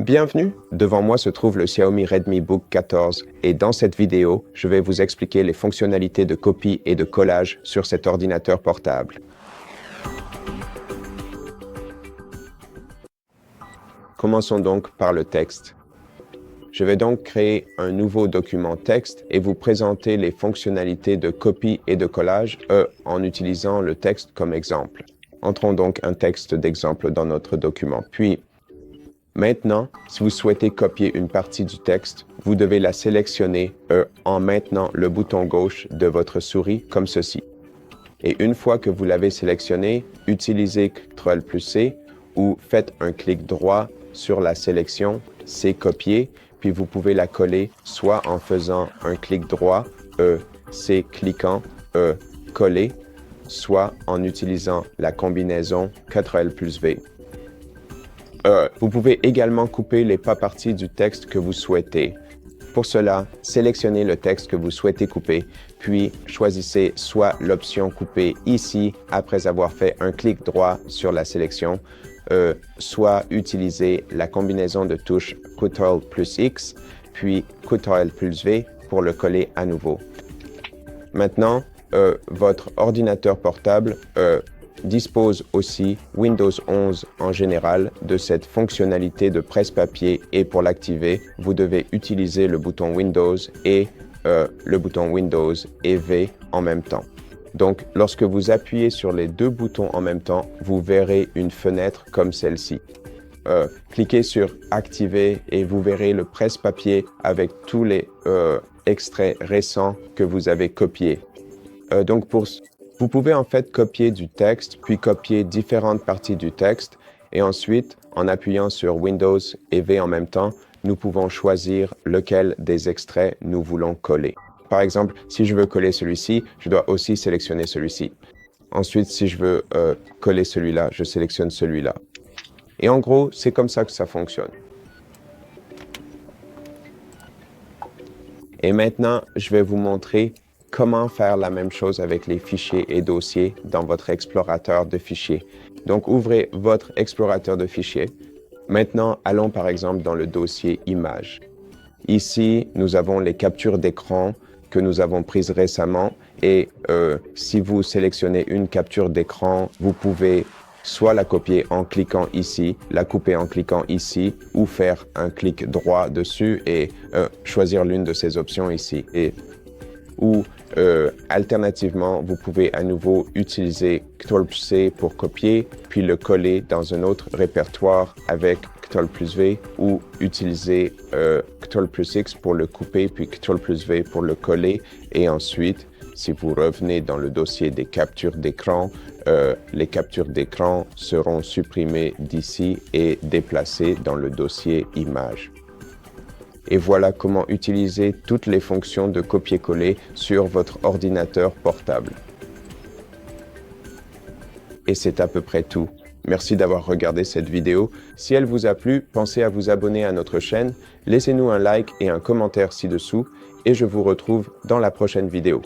Bienvenue, devant moi se trouve le Xiaomi Redmi Book 14 et dans cette vidéo, je vais vous expliquer les fonctionnalités de copie et de collage sur cet ordinateur portable. Commençons donc par le texte. Je vais donc créer un nouveau document texte et vous présenter les fonctionnalités de copie et de collage en utilisant le texte comme exemple. Entrons donc un texte d'exemple dans notre document. Puis, maintenant, si vous souhaitez copier une partie du texte, vous devez la sélectionner en maintenant le bouton gauche de votre souris comme ceci. Et une fois que vous l'avez sélectionné, utilisez CTRL+C ou faites un clic droit sur la sélection, c'est copier, puis vous pouvez la coller soit en faisant un clic droit, c'est cliquant, coller, soit en utilisant la combinaison CTRL+V. Vous pouvez également couper les pas parties du texte que vous souhaitez. Pour cela, sélectionnez le texte que vous souhaitez couper, puis choisissez soit l'option couper ici après avoir fait un clic droit sur la sélection, soit utilisez la combinaison de touches CTRL+X, puis CTRL+V pour le coller à nouveau. Maintenant, votre ordinateur portable dispose aussi, Windows 11 en général, de cette fonctionnalité de presse-papier et pour l'activer, vous devez utiliser le bouton Windows et le bouton Windows et V en même temps. Donc, lorsque vous appuyez sur les deux boutons en même temps, vous verrez une fenêtre comme celle-ci. Cliquez sur Activer et vous verrez le presse-papier avec tous les extraits récents que vous avez copiés. Vous pouvez en fait copier du texte, puis copier différentes parties du texte, et ensuite, en appuyant sur Windows et V en même temps, nous pouvons choisir lequel des extraits nous voulons coller. Par exemple, si je veux coller celui-ci, je dois aussi sélectionner celui-ci. Ensuite, si je veux coller celui-là, je sélectionne celui-là. Et en gros, c'est comme ça que ça fonctionne. Et maintenant, je vais vous montrer comment faire la même chose avec les fichiers et dossiers dans votre explorateur de fichiers. Donc, ouvrez votre explorateur de fichiers. Maintenant, allons par exemple dans le dossier images. Ici, nous avons les captures d'écran que nous avons prises récemment et si vous sélectionnez une capture d'écran, vous pouvez soit la copier en cliquant ici, la couper en cliquant ici ou faire un clic droit dessus et choisir l'une de ces options ici. Ou alternativement, vous pouvez à nouveau utiliser CTRL+C pour copier, puis le coller dans un autre répertoire avec CTRL+V ou utiliser CTRL+X pour le couper, puis CTRL+V pour le coller. Et ensuite, si vous revenez dans le dossier des captures d'écran, les captures d'écran seront supprimées d'ici et déplacées dans le dossier images. Et voilà comment utiliser toutes les fonctions de copier-coller sur votre ordinateur portable. Et c'est à peu près tout. Merci d'avoir regardé cette vidéo. Si elle vous a plu, pensez à vous abonner à notre chaîne, laissez-nous un like et un commentaire ci-dessous, et je vous retrouve dans la prochaine vidéo.